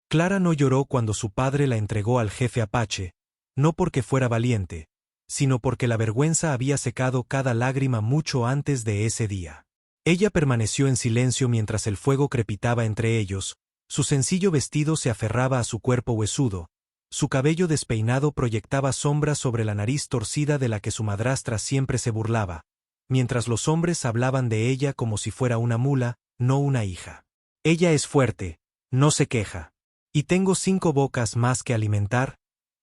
Clara no lloró cuando su padre la entregó al jefe apache, no porque fuera valiente, sino porque la vergüenza había secado cada lágrima mucho antes de ese día. Ella permaneció en silencio mientras el fuego crepitaba entre ellos, su sencillo vestido se aferraba a su cuerpo huesudo, su cabello despeinado proyectaba sombras sobre la nariz torcida de la que su madrastra siempre se burlaba, mientras los hombres hablaban de ella como si fuera una mula, no una hija. Ella es fuerte, no se queja. Y tengo 5 bocas más que alimentar,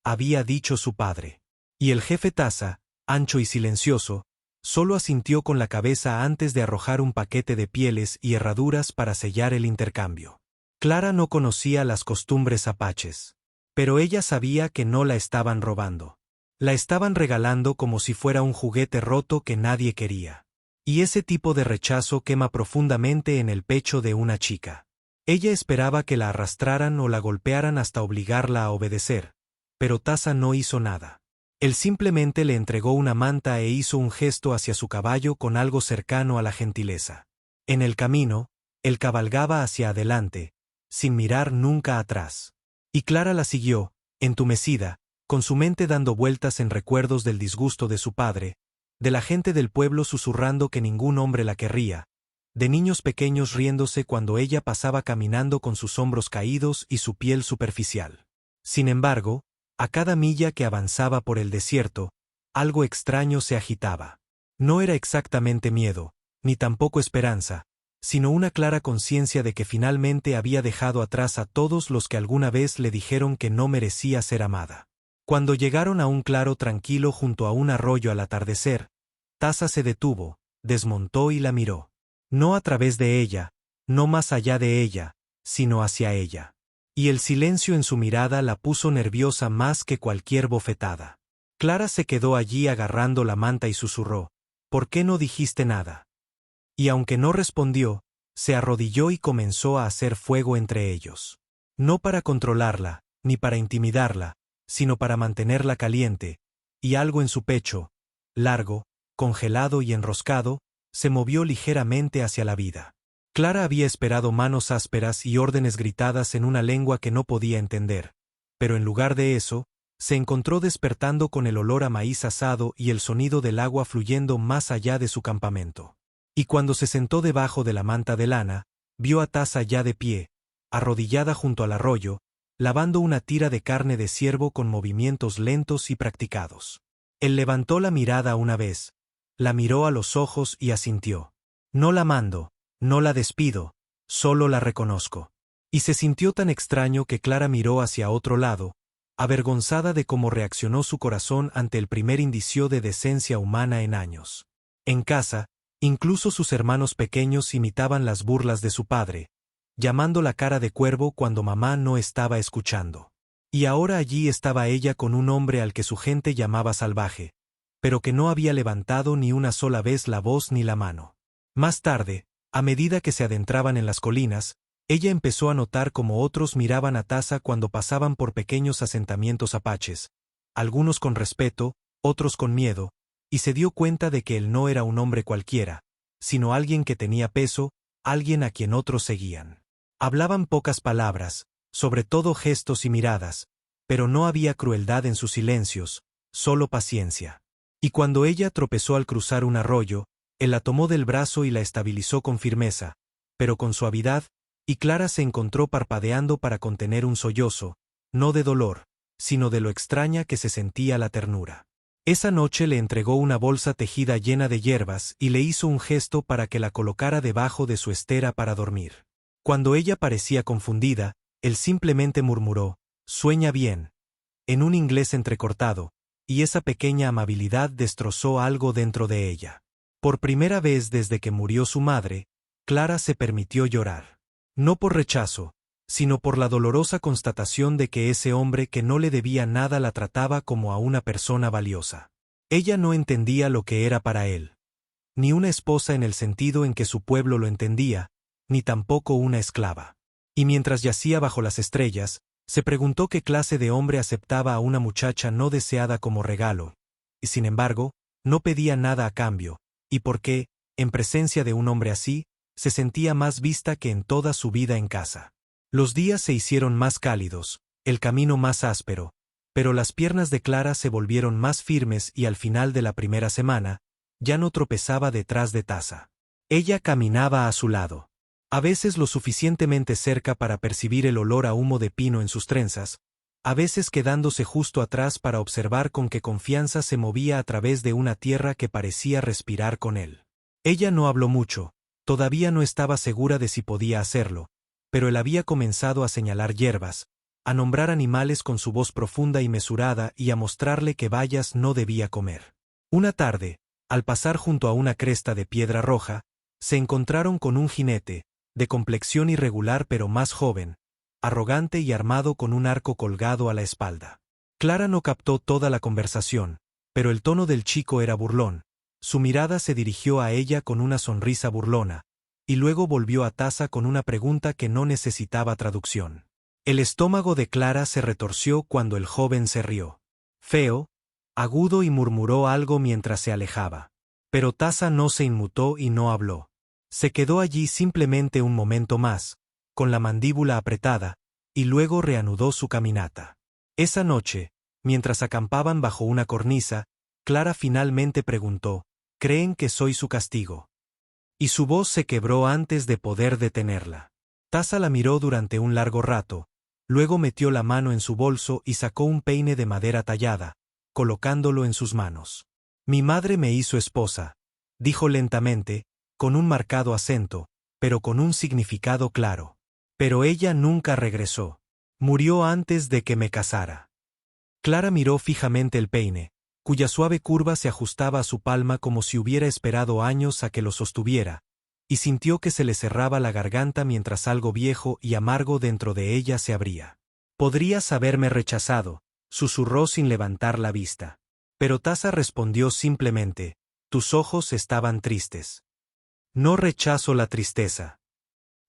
había dicho su padre. Y el jefe Taza, ancho y silencioso, solo asintió con la cabeza antes de arrojar un paquete de pieles y herraduras para sellar el intercambio. Clara no conocía las costumbres apaches. Pero ella sabía que no la estaban robando. La estaban regalando como si fuera un juguete roto que nadie quería. Y ese tipo de rechazo quema profundamente en el pecho de una chica. Ella esperaba que la arrastraran o la golpearan hasta obligarla a obedecer, pero Taza no hizo nada. Él simplemente le entregó una manta e hizo un gesto hacia su caballo con algo cercano a la gentileza. En el camino, él cabalgaba hacia adelante, sin mirar nunca atrás. Y Clara la siguió, entumecida, con su mente dando vueltas en recuerdos del disgusto de su padre, de la gente del pueblo susurrando que ningún hombre la querría, de niños pequeños riéndose cuando ella pasaba caminando con sus hombros caídos y su piel superficial. Sin embargo, a cada milla que avanzaba por el desierto, algo extraño se agitaba. No era exactamente miedo, ni tampoco esperanza, sino una clara conciencia de que finalmente había dejado atrás a todos los que alguna vez le dijeron que no merecía ser amada. Cuando llegaron a un claro tranquilo junto a un arroyo al atardecer, Taza se detuvo, desmontó y la miró. No a través de ella, no más allá de ella, sino hacia ella. Y el silencio en su mirada la puso nerviosa más que cualquier bofetada. Clara se quedó allí agarrando la manta y susurró, «¿Por qué no dijiste nada?» Y aunque no respondió, se arrodilló y comenzó a hacer fuego entre ellos. No para controlarla, ni para intimidarla, sino para mantenerla caliente, y algo en su pecho, largo, congelado y enroscado, se movió ligeramente hacia la vida. Clara había esperado manos ásperas y órdenes gritadas en una lengua que no podía entender, pero en lugar de eso, se encontró despertando con el olor a maíz asado y el sonido del agua fluyendo más allá de su campamento. Y cuando se sentó debajo de la manta de lana, vio a Taza ya de pie, arrodillada junto al arroyo, lavando una tira de carne de ciervo con movimientos lentos y practicados. Él levantó la mirada una vez, la miró a los ojos y asintió. No la mando, no la despido, solo la reconozco. Y se sintió tan extraño que Clara miró hacia otro lado, avergonzada de cómo reaccionó su corazón ante el primer indicio de decencia humana en años. En casa, incluso sus hermanos pequeños imitaban las burlas de su padre, llamando la cara de cuervo cuando mamá no estaba escuchando. Y ahora allí estaba ella con un hombre al que su gente llamaba salvaje, pero que no había levantado ni una sola vez la voz ni la mano. Más tarde, a medida que se adentraban en las colinas, ella empezó a notar cómo otros miraban a Taza cuando pasaban por pequeños asentamientos apaches, algunos con respeto, otros con miedo, y se dio cuenta de que él no era un hombre cualquiera, sino alguien que tenía peso, alguien a quien otros seguían. Hablaban pocas palabras, sobre todo gestos y miradas, pero no había crueldad en sus silencios, solo paciencia. Y cuando ella tropezó al cruzar un arroyo, él la tomó del brazo y la estabilizó con firmeza, pero con suavidad, y Clara se encontró parpadeando para contener un sollozo, no de dolor, sino de lo extraña que se sentía la ternura. Esa noche le entregó una bolsa tejida llena de hierbas y le hizo un gesto para que la colocara debajo de su estera para dormir. Cuando ella parecía confundida, él simplemente murmuró, «Sueña bien», en un inglés entrecortado, y esa pequeña amabilidad destrozó algo dentro de ella. Por primera vez desde que murió su madre, Clara se permitió llorar. No por rechazo, sino por la dolorosa constatación de que ese hombre que no le debía nada la trataba como a una persona valiosa. Ella no entendía lo que era para él. Ni una esposa en el sentido en que su pueblo lo entendía, ni tampoco una esclava. Y mientras yacía bajo las estrellas, se preguntó qué clase de hombre aceptaba a una muchacha no deseada como regalo, y sin embargo, no pedía nada a cambio, y por qué, en presencia de un hombre así, se sentía más vista que en toda su vida en casa. Los días se hicieron más cálidos, el camino más áspero, pero las piernas de Clara se volvieron más firmes y al final de la primera semana, ya no tropezaba detrás de Taza. Ella caminaba a su lado. A veces lo suficientemente cerca para percibir el olor a humo de pino en sus trenzas, a veces quedándose justo atrás para observar con qué confianza se movía a través de una tierra que parecía respirar con él. Ella no habló mucho, todavía no estaba segura de si podía hacerlo, pero él había comenzado a señalar hierbas, a nombrar animales con su voz profunda y mesurada y a mostrarle que bayas no debía comer. Una tarde, al pasar junto a una cresta de piedra roja, se encontraron con un jinete, de complexión irregular pero más joven, arrogante y armado con un arco colgado a la espalda. Clara no captó toda la conversación, pero el tono del chico era burlón. Su mirada se dirigió a ella con una sonrisa burlona, y luego volvió a Taza con una pregunta que no necesitaba traducción. El estómago de Clara se retorció cuando el joven se rió. Feo, agudo y murmuró algo mientras se alejaba. Pero Taza no se inmutó y no habló. Se quedó allí simplemente un momento más, con la mandíbula apretada, y luego reanudó su caminata. Esa noche, mientras acampaban bajo una cornisa, Clara finalmente preguntó, ¿creen que soy su castigo? Y su voz se quebró antes de poder detenerla. Taza la miró durante un largo rato, luego metió la mano en su bolso y sacó un peine de madera tallada, colocándolo en sus manos. Mi madre me hizo esposa, dijo lentamente, con un marcado acento, pero con un significado claro. Pero ella nunca regresó. Murió antes de que me casara. Clara miró fijamente el peine, cuya suave curva se ajustaba a su palma como si hubiera esperado años a que lo sostuviera, y sintió que se le cerraba la garganta mientras algo viejo y amargo dentro de ella se abría. Podrías haberme rechazado, susurró sin levantar la vista. Pero Taza respondió simplemente, tus ojos estaban tristes. No rechazo la tristeza.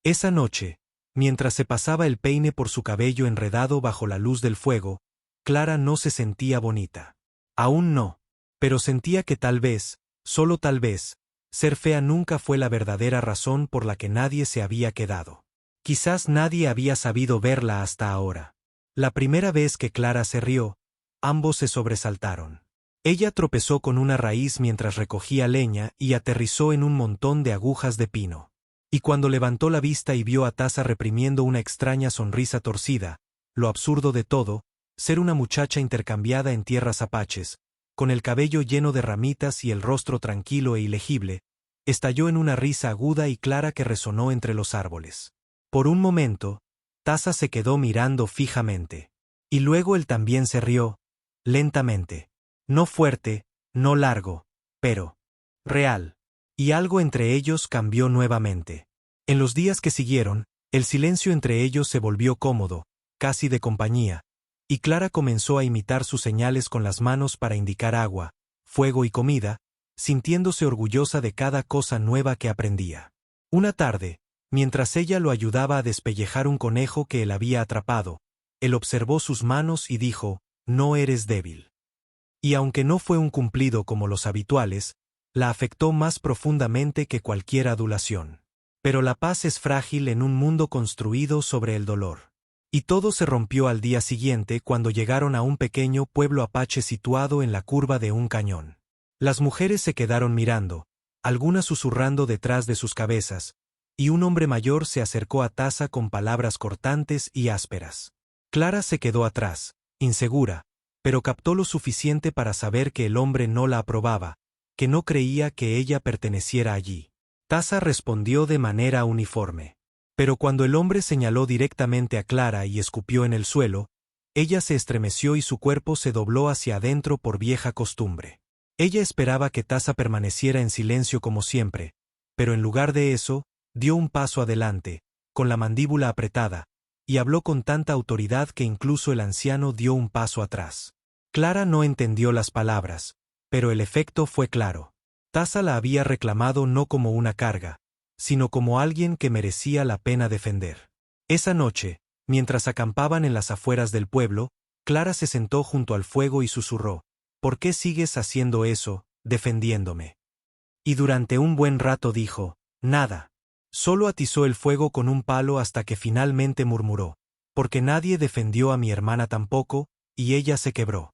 Esa noche, mientras se pasaba el peine por su cabello enredado bajo la luz del fuego, Clara no se sentía bonita. Aún no. Pero sentía que tal vez, solo tal vez, ser fea nunca fue la verdadera razón por la que nadie se había quedado. Quizás nadie había sabido verla hasta ahora. La primera vez que Clara se rió, ambos se sobresaltaron. Ella tropezó con una raíz mientras recogía leña y aterrizó en un montón de agujas de pino. Y cuando levantó la vista y vio a Taza reprimiendo una extraña sonrisa torcida, lo absurdo de todo, ser una muchacha intercambiada en tierras apaches, con el cabello lleno de ramitas y el rostro tranquilo e ilegible, estalló en una risa aguda y clara que resonó entre los árboles. Por un momento, Taza se quedó mirando fijamente. Y luego él también se rió, lentamente. No fuerte, no largo, pero real. Y algo entre ellos cambió nuevamente. En los días que siguieron, el silencio entre ellos se volvió cómodo, casi de compañía, y Clara comenzó a imitar sus señales con las manos para indicar agua, fuego y comida, sintiéndose orgullosa de cada cosa nueva que aprendía. Una tarde, mientras ella lo ayudaba a despellejar un conejo que él había atrapado, él observó sus manos y dijo, no eres débil. Y aunque no fue un cumplido como los habituales, la afectó más profundamente que cualquier adulación. Pero la paz es frágil en un mundo construido sobre el dolor. Y todo se rompió al día siguiente cuando llegaron a un pequeño pueblo apache situado en la curva de un cañón. Las mujeres se quedaron mirando, algunas susurrando detrás de sus cabezas, y un hombre mayor se acercó a Taza con palabras cortantes y ásperas. Clara se quedó atrás, insegura, pero captó lo suficiente para saber que el hombre no la aprobaba, que no creía que ella perteneciera allí. Taza respondió de manera uniforme. Pero cuando el hombre señaló directamente a Clara y escupió en el suelo, ella se estremeció y su cuerpo se dobló hacia adentro por vieja costumbre. Ella esperaba que Taza permaneciera en silencio como siempre, pero en lugar de eso, dio un paso adelante, con la mandíbula apretada, y habló con tanta autoridad que incluso el anciano dio un paso atrás. Clara no entendió las palabras, pero el efecto fue claro. Taza la había reclamado no como una carga, sino como alguien que merecía la pena defender. Esa noche, mientras acampaban en las afueras del pueblo, Clara se sentó junto al fuego y susurró, ¿por qué sigues haciendo eso, defendiéndome? Y durante un buen rato dijo, nada. Solo atizó el fuego con un palo hasta que finalmente murmuró, porque nadie defendió a mi hermana tampoco, y ella se quebró.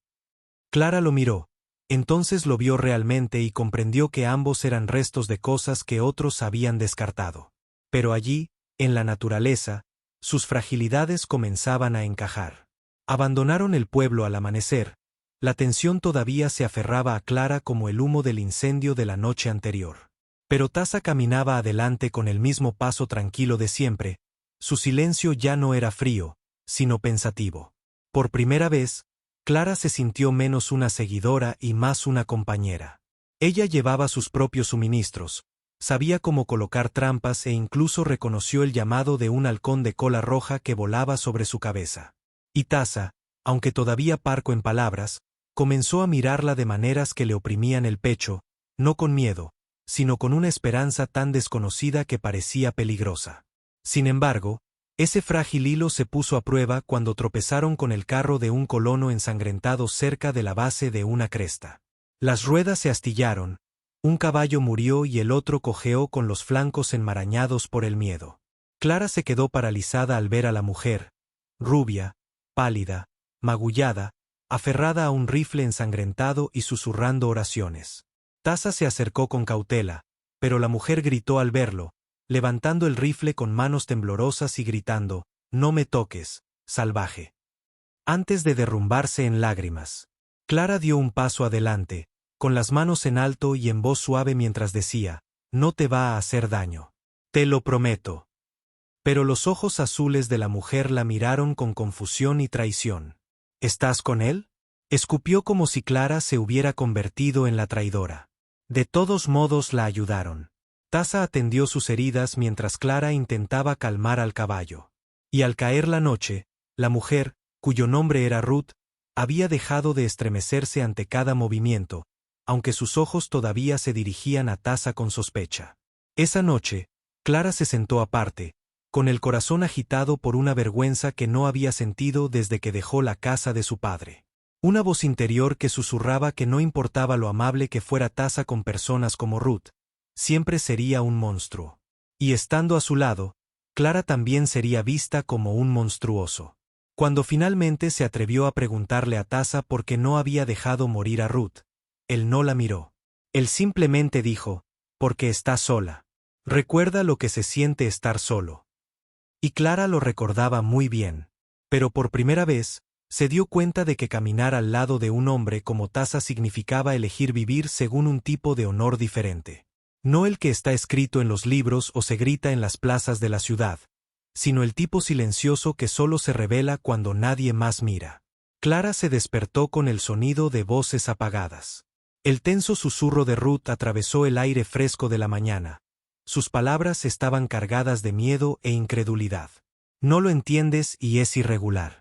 Clara lo miró. Entonces lo vio realmente y comprendió que ambos eran restos de cosas que otros habían descartado. Pero allí, en la naturaleza, sus fragilidades comenzaban a encajar. Abandonaron el pueblo al amanecer. La tensión todavía se aferraba a Clara como el humo del incendio de la noche anterior. Pero Taza caminaba adelante con el mismo paso tranquilo de siempre. Su silencio ya no era frío, sino pensativo. Por primera vez, Clara se sintió menos una seguidora y más una compañera. Ella llevaba sus propios suministros, sabía cómo colocar trampas e incluso reconoció el llamado de un halcón de cola roja que volaba sobre su cabeza. Y Taza, aunque todavía parco en palabras, comenzó a mirarla de maneras que le oprimían el pecho, no con miedo, sino con una esperanza tan desconocida que parecía peligrosa. Sin embargo, ese frágil hilo se puso a prueba cuando tropezaron con el carro de un colono ensangrentado cerca de la base de una cresta. Las ruedas se astillaron, un caballo murió y el otro cojeó con los flancos enmarañados por el miedo. Clara se quedó paralizada al ver a la mujer, rubia, pálida, magullada, aferrada a un rifle ensangrentado y susurrando oraciones. Taza se acercó con cautela, pero la mujer gritó al verlo, levantando el rifle con manos temblorosas y gritando, «No me toques, salvaje». Antes de derrumbarse en lágrimas, Clara dio un paso adelante, con las manos en alto y en voz suave mientras decía, «No te va a hacer daño. Te lo prometo». Pero los ojos azules de la mujer la miraron con confusión y traición. «¿Estás con él?», escupió como si Clara se hubiera convertido en la traidora. De todos modos la ayudaron. Taza atendió sus heridas mientras Clara intentaba calmar al caballo. Y al caer la noche, la mujer, cuyo nombre era Ruth, había dejado de estremecerse ante cada movimiento, aunque sus ojos todavía se dirigían a Taza con sospecha. Esa noche, Clara se sentó aparte, con el corazón agitado por una vergüenza que no había sentido desde que dejó la casa de su padre. Una voz interior que susurraba que no importaba lo amable que fuera Taza con personas como Ruth, siempre sería un monstruo. Y estando a su lado, Clara también sería vista como un monstruoso. Cuando finalmente se atrevió a preguntarle a Taza por qué no había dejado morir a Ruth, él no la miró. Él simplemente dijo, «Porque está sola. Recuerda lo que se siente estar solo». Y Clara lo recordaba muy bien. Pero por primera vez, se dio cuenta de que caminar al lado de un hombre como Taza significaba elegir vivir según un tipo de honor diferente. No el que está escrito en los libros o se grita en las plazas de la ciudad, sino el tipo silencioso que solo se revela cuando nadie más mira. Clara se despertó con el sonido de voces apagadas. El tenso susurro de Ruth atravesó el aire fresco de la mañana. Sus palabras estaban cargadas de miedo e incredulidad. «No lo entiendes y es irregular.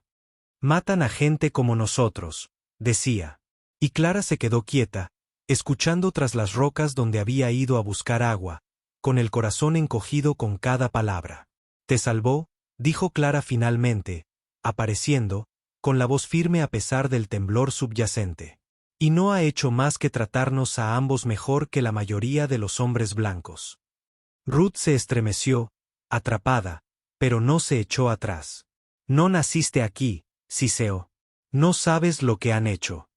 Matan a gente como nosotros», decía. Y Clara se quedó quieta, escuchando tras las rocas donde había ido a buscar agua, con el corazón encogido con cada palabra. «Te salvó», dijo Clara finalmente, apareciendo, con la voz firme a pesar del temblor subyacente. «Y no ha hecho más que tratarnos a ambos mejor que la mayoría de los hombres blancos». Ruth se estremeció, atrapada, pero no se echó atrás. «No naciste aquí, Siseo. No sabes lo que han hecho».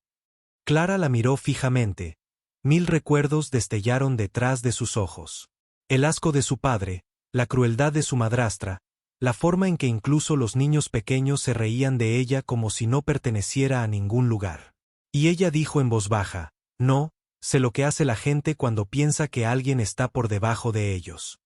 Clara la miró fijamente. 1000 recuerdos destellaron detrás de sus ojos. El asco de su padre, la crueldad de su madrastra, la forma en que incluso los niños pequeños se reían de ella como si no perteneciera a ningún lugar. Y ella dijo en voz baja, «No, sé lo que hace la gente cuando piensa que alguien está por debajo de ellos».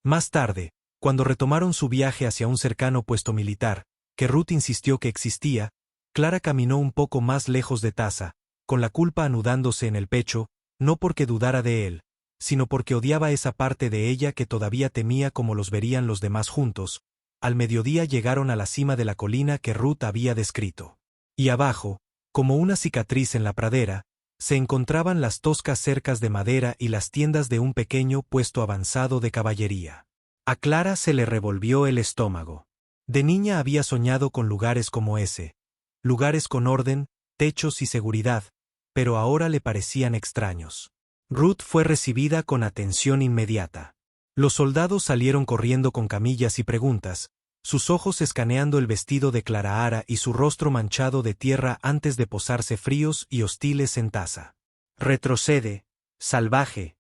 Más tarde, cuando retomaron su viaje hacia un cercano puesto militar, que Ruth insistió que existía, Clara caminó un poco más lejos de Taza, con la culpa anudándose en el pecho, no porque dudara de él, sino porque odiaba esa parte de ella que todavía temía como los verían los demás juntos. Al mediodía llegaron a la cima de la colina que Ruth había descrito. Y abajo, como una cicatriz en la pradera, se encontraban las toscas cercas de madera y las tiendas de un pequeño puesto avanzado de caballería. A Clara se le revolvió el estómago. De niña había soñado con lugares como ese, lugares con orden, techos y seguridad, pero ahora le parecían extraños. Ruth fue recibida con atención inmediata. Los soldados salieron corriendo con camillas y preguntas, sus ojos escaneando el vestido de Clara y su rostro manchado de tierra antes de posarse fríos y hostiles en Taza. «Retrocede, salvaje»,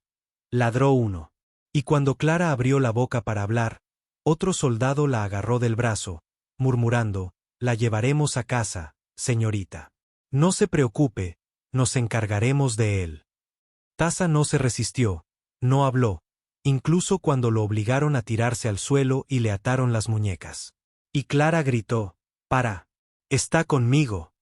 ladró uno. Y cuando Clara abrió la boca para hablar, otro soldado la agarró del brazo, murmurando, «La llevaremos a casa, señorita. No se preocupe, nos encargaremos de él». Taza no se resistió, no habló, incluso cuando lo obligaron a tirarse al suelo y le ataron las muñecas. Y Clara gritó, «Para. Está conmigo».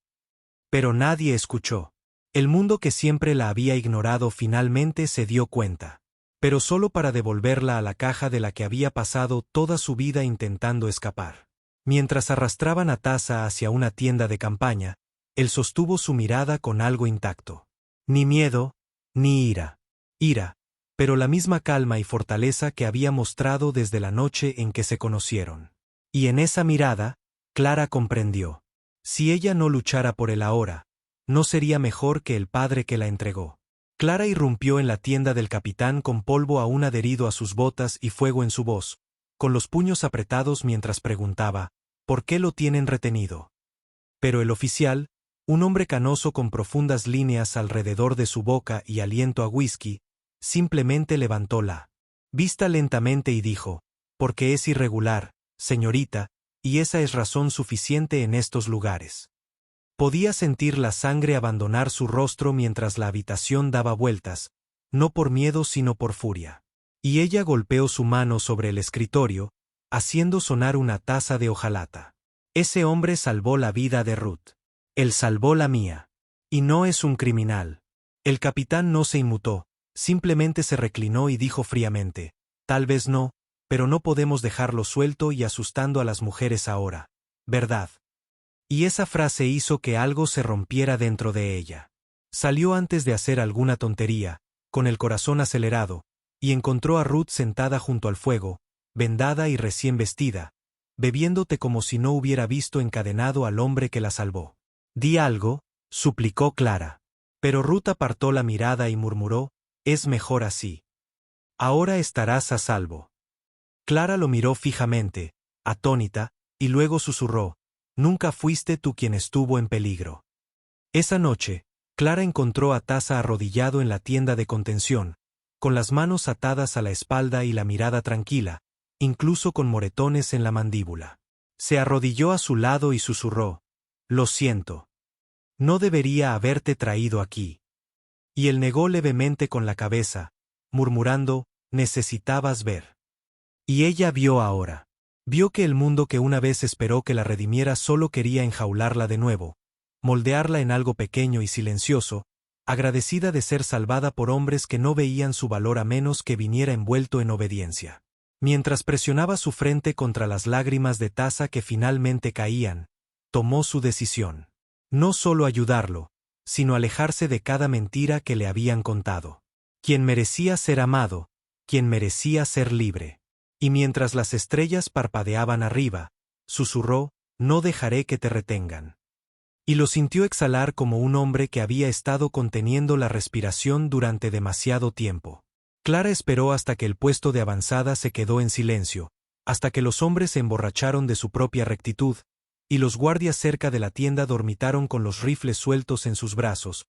Pero nadie escuchó. El mundo que siempre la había ignorado finalmente se dio cuenta. Pero solo para devolverla a la caja de la que había pasado toda su vida intentando escapar. Mientras arrastraban a Taza hacia una tienda de campaña, él sostuvo su mirada con algo intacto. Ni miedo, ni ira. Ira, pero la misma calma y fortaleza que había mostrado desde la noche en que se conocieron. Y en esa mirada, Clara comprendió. Si ella no luchara por él ahora, no sería mejor que el padre que la entregó. Clara irrumpió en la tienda del capitán con polvo aún adherido a sus botas y fuego en su voz, con los puños apretados mientras preguntaba, ¿por qué lo tienen retenido? Pero el oficial, un hombre canoso con profundas líneas alrededor de su boca y aliento a whisky, simplemente levantó la vista lentamente y dijo, «Porque es irregular, señorita, y esa es razón suficiente en estos lugares». Podía sentir la sangre abandonar su rostro mientras la habitación daba vueltas, no por miedo sino por furia. Y ella golpeó su mano sobre el escritorio, haciendo sonar una taza de hojalata. Ese hombre salvó la vida de Ruth. Él salvó la mía. Y no es un criminal. El capitán no se inmutó, simplemente se reclinó y dijo fríamente, «Tal vez no, pero no podemos dejarlo suelto y asustando a las mujeres ahora, ¿verdad?». Y esa frase hizo que algo se rompiera dentro de ella. Salió antes de hacer alguna tontería, con el corazón acelerado, y encontró a Ruth sentada junto al fuego, vendada y recién vestida, bebiendo té como si no hubiera visto encadenado al hombre que la salvó. «Di algo», suplicó Clara. Pero Ruth apartó la mirada y murmuró, «Es mejor así. Ahora estarás a salvo». Clara lo miró fijamente, atónita, y luego susurró, «Nunca fuiste tú quien estuvo en peligro». Esa noche, Clara encontró a Taza arrodillado en la tienda de contención, con las manos atadas a la espalda y la mirada tranquila, incluso con moretones en la mandíbula. Se arrodilló a su lado y susurró, «Lo siento. No debería haberte traído aquí». Y él negó levemente con la cabeza, murmurando, «Necesitabas ver». Y ella vio ahora. Vio que el mundo que una vez esperó que la redimiera solo quería enjaularla de nuevo, moldearla en algo pequeño y silencioso, agradecida de ser salvada por hombres que no veían su valor a menos que viniera envuelto en obediencia. Mientras presionaba su frente contra las lágrimas de Taza que finalmente caían, tomó su decisión. No solo ayudarlo, sino alejarse de cada mentira que le habían contado. Quien merecía ser amado, quien merecía ser libre. Y mientras las estrellas parpadeaban arriba, susurró, «No dejaré que te retengan». Y lo sintió exhalar como un hombre que había estado conteniendo la respiración durante demasiado tiempo. Clara esperó hasta que el puesto de avanzada se quedó en silencio, hasta que los hombres se emborracharon de su propia rectitud, y los guardias cerca de la tienda dormitaron con los rifles sueltos en sus brazos.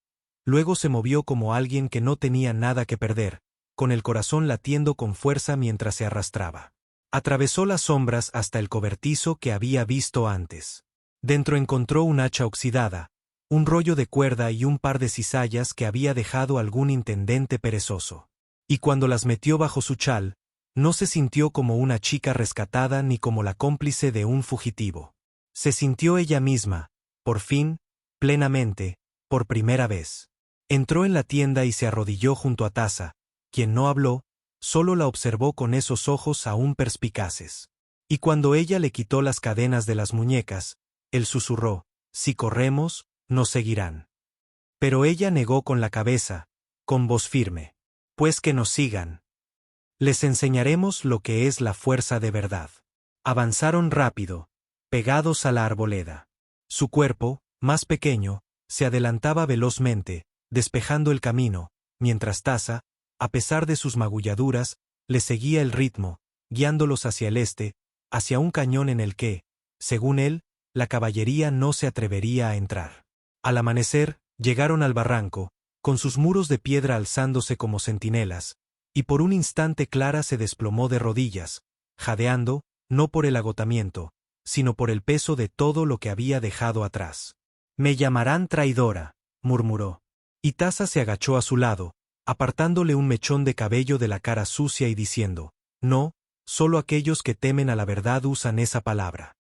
Luego se movió como alguien que no tenía nada que perder, con el corazón latiendo con fuerza mientras se arrastraba. Atravesó las sombras hasta el cobertizo que había visto antes. Dentro encontró un hacha oxidada, un rollo de cuerda y un par de cizallas que había dejado algún intendente perezoso. Y cuando las metió bajo su chal, no se sintió como una chica rescatada ni como la cómplice de un fugitivo. Se sintió ella misma, por fin, plenamente, por primera vez. Entró en la tienda y se arrodilló junto a Taza, quien no habló, solo la observó con esos ojos aún perspicaces. Y cuando ella le quitó las cadenas de las muñecas, él susurró, «Si corremos, nos seguirán». Pero ella negó con la cabeza, con voz firme, «Pues que nos sigan. Les enseñaremos lo que es la fuerza de verdad». Avanzaron rápido, pegados a la arboleda. Su cuerpo, más pequeño, se adelantaba velozmente, despejando el camino, mientras Taza, a pesar de sus magulladuras, le seguía el ritmo, guiándolos hacia el este, hacia un cañón en el que, según él, la caballería no se atrevería a entrar. Al amanecer, llegaron al barranco, con sus muros de piedra alzándose como centinelas, y por un instante Clara se desplomó de rodillas, jadeando, no por el agotamiento, sino por el peso de todo lo que había dejado atrás. «Me llamarán traidora», murmuró. Y Taza se agachó a su lado, apartándole un mechón de cabello de la cara sucia y diciendo, «No, solo aquellos que temen a la verdad usan esa palabra».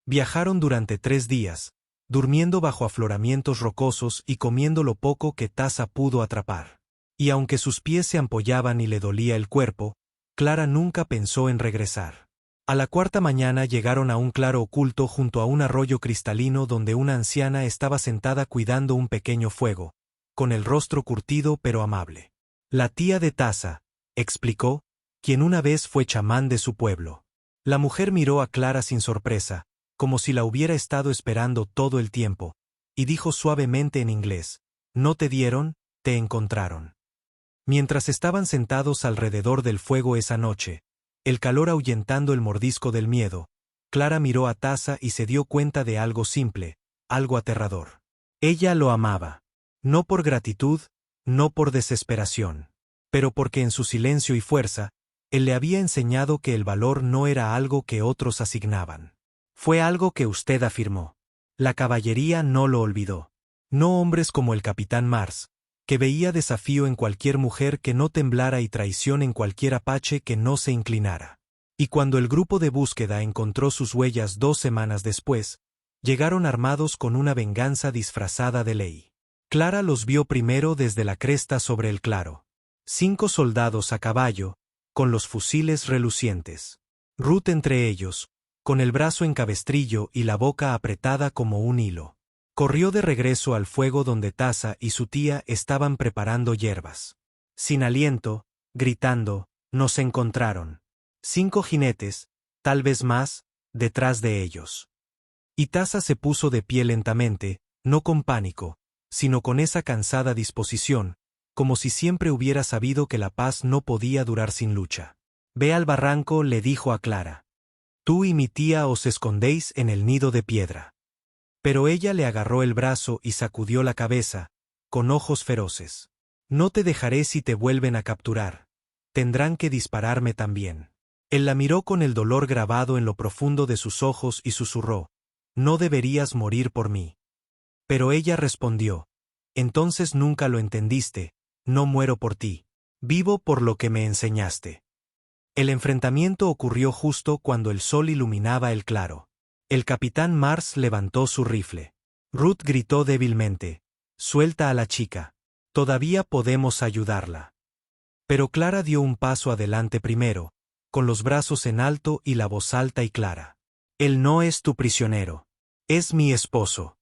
Viajaron durante 3 días, durmiendo bajo afloramientos rocosos y comiendo lo poco que Taza pudo atrapar. Y aunque sus pies se ampollaban y le dolía el cuerpo, Clara nunca pensó en regresar. A la 4ª mañana llegaron a un claro oculto junto a un arroyo cristalino donde una anciana estaba sentada cuidando un pequeño fuego, con el rostro curtido pero amable. «La tía de Taza», explicó, quien una vez fue chamán de su pueblo. La mujer miró a Clara sin sorpresa, como si la hubiera estado esperando todo el tiempo, y dijo suavemente en inglés, «No te dieron, te encontraron». Mientras estaban sentados alrededor del fuego esa noche, el calor ahuyentando el mordisco del miedo, Clara miró a Taza y se dio cuenta de algo simple, algo aterrador. Ella lo amaba. No por gratitud, no por desesperación, pero porque en su silencio y fuerza, él le había enseñado que el valor no era algo que otros asignaban. Fue algo que usted afirmó. La caballería no lo olvidó. No hombres como el capitán Mars, que veía desafío en cualquier mujer que no temblara y traición en cualquier apache que no se inclinara. Y cuando el grupo de búsqueda encontró sus huellas 2 semanas después, llegaron armados con una venganza disfrazada de ley. Clara los vio primero desde la cresta sobre el claro. 5 soldados a caballo, con los fusiles relucientes. Ruth entre ellos, con el brazo en cabestrillo y la boca apretada como un hilo. Corrió de regreso al fuego donde Taza y su tía estaban preparando hierbas. Sin aliento, gritando, nos encontraron. 5 jinetes, tal vez más, detrás de ellos. Y Taza se puso de pie lentamente, no con pánico, sino con esa cansada disposición, como si siempre hubiera sabido que la paz no podía durar sin lucha. «Ve al barranco», le dijo a Clara. «Tú y mi tía os escondéis en el nido de piedra». Pero ella le agarró el brazo y sacudió la cabeza, con ojos feroces. «No te dejaré si te vuelven a capturar. Tendrán que dispararme también». Él la miró con el dolor grabado en lo profundo de sus ojos y susurró, «No deberías morir por mí». Pero ella respondió, «Entonces nunca lo entendiste, no muero por ti. Vivo por lo que me enseñaste». El enfrentamiento ocurrió justo cuando el sol iluminaba el claro. El capitán Mars levantó su rifle. Ruth gritó débilmente, «Suelta a la chica. Todavía podemos ayudarla». Pero Clara dio un paso adelante primero, con los brazos en alto y la voz alta y clara. «Él no es tu prisionero. Es mi esposo».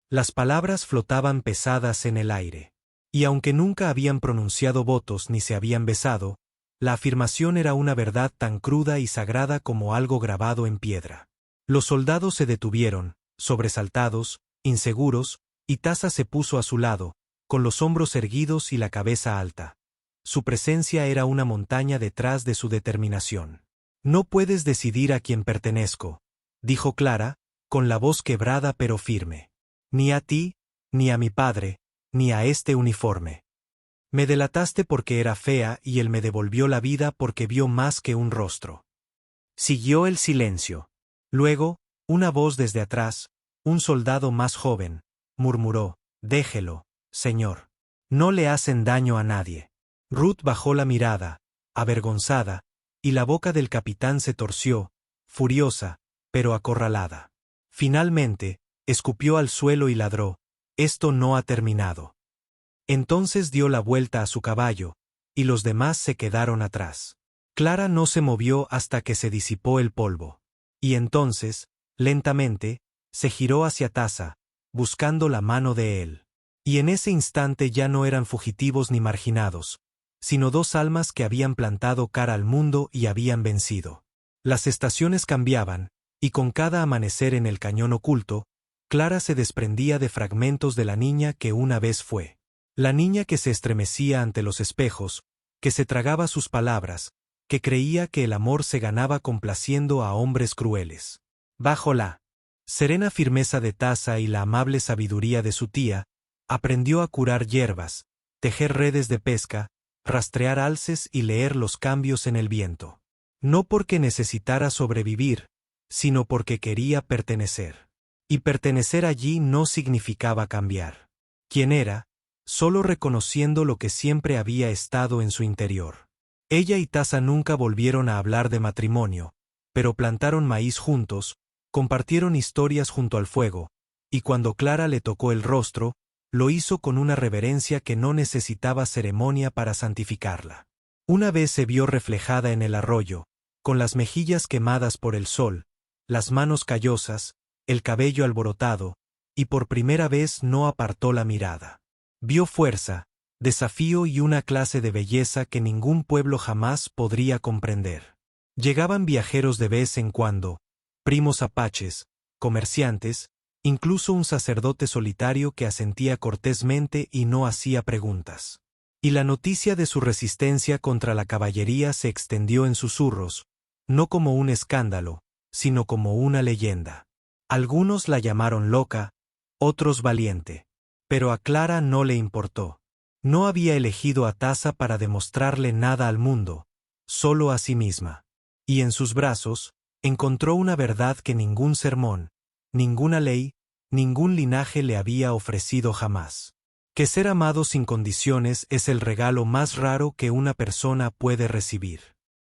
Las palabras flotaban pesadas en el aire. Y aunque nunca habían pronunciado votos ni se habían besado, la afirmación era una verdad tan cruda y sagrada como algo grabado en piedra. Los soldados se detuvieron, sobresaltados, inseguros, y Taza se puso a su lado, con los hombros erguidos y la cabeza alta. Su presencia era una montaña detrás de su determinación. «No puedes decidir a quién pertenezco», dijo Clara, con la voz quebrada pero firme. «Ni a ti, ni a mi padre, ni a este uniforme. Me delataste porque era fea y él me devolvió la vida porque vio más que un rostro». Siguió el silencio. Luego, una voz desde atrás, un soldado más joven, murmuró, «Déjelo, señor. No le hacen daño a nadie». Ruth bajó la mirada, avergonzada, y la boca del capitán se torció, furiosa, pero acorralada. Finalmente, escupió al suelo y ladró, «Esto no ha terminado». Entonces dio la vuelta a su caballo, y los demás se quedaron atrás. Clara no se movió hasta que se disipó el polvo. Y entonces, lentamente, se giró hacia Taza, buscando la mano de él. Y en ese instante ya no eran fugitivos ni marginados, sino 2 almas que habían plantado cara al mundo y habían vencido. Las estaciones cambiaban, y con cada amanecer en el cañón oculto, Clara se desprendía de fragmentos de la niña que una vez fue. La niña que se estremecía ante los espejos, que se tragaba sus palabras, que creía que el amor se ganaba complaciendo a hombres crueles. Bajo la serena firmeza de Taza y la amable sabiduría de su tía, aprendió a curar hierbas, tejer redes de pesca, rastrear alces y leer los cambios en el viento. No porque necesitara sobrevivir, sino porque quería pertenecer. Y pertenecer allí no significaba cambiar. ¿Quién era? Solo reconociendo lo que siempre había estado en su interior. Ella y Taza nunca volvieron a hablar de matrimonio, pero plantaron maíz juntos, compartieron historias junto al fuego, y cuando Clara le tocó el rostro, lo hizo con una reverencia que no necesitaba ceremonia para santificarla. Una vez se vio reflejada en el arroyo, con las mejillas quemadas por el sol, las manos callosas, el cabello alborotado, y por primera vez no apartó la mirada. Vio fuerza, desafío y una clase de belleza que ningún pueblo jamás podría comprender. Llegaban viajeros de vez en cuando, primos apaches, comerciantes, incluso un sacerdote solitario que asentía cortésmente y no hacía preguntas. Y la noticia de su resistencia contra la caballería se extendió en susurros, no como un escándalo, sino como una leyenda. Algunos la llamaron loca, otros valiente. Pero a Clara no le importó. No había elegido a Taza para demostrarle nada al mundo, solo a sí misma. Y en sus brazos, encontró una verdad que ningún sermón, ninguna ley, ningún linaje le había ofrecido jamás. Que ser amado sin condiciones es el regalo más raro que una persona puede recibir.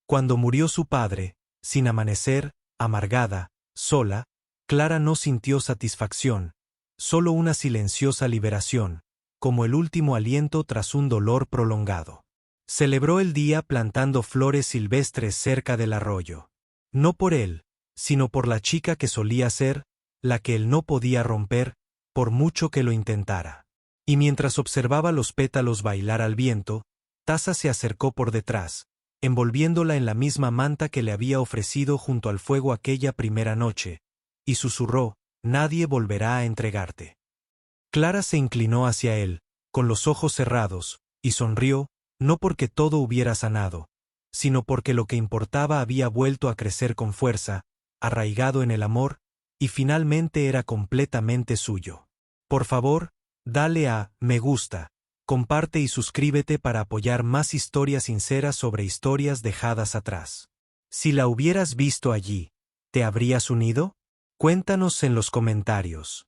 Cuando murió su padre, sin amanecer, amargada, sola, Clara no sintió satisfacción, solo una silenciosa liberación, como el último aliento tras un dolor prolongado. Celebró el día plantando flores silvestres cerca del arroyo. No por él, sino por la chica que solía ser, la que él no podía romper, por mucho que lo intentara. Y mientras observaba los pétalos bailar al viento, Taza se acercó por detrás, envolviéndola en la misma manta que le había ofrecido junto al fuego aquella primera noche, y susurró: «Nadie volverá a entregarte». Clara se inclinó hacia él, con los ojos cerrados, y sonrió, no porque todo hubiera sanado, sino porque lo que importaba había vuelto a crecer con fuerza, arraigado en el amor, y finalmente era completamente suyo. Por favor, dale a me gusta, comparte y suscríbete para apoyar más historias sinceras sobre historias dejadas atrás. Si la hubieras visto allí, ¿te habrías unido? Cuéntanos en los comentarios.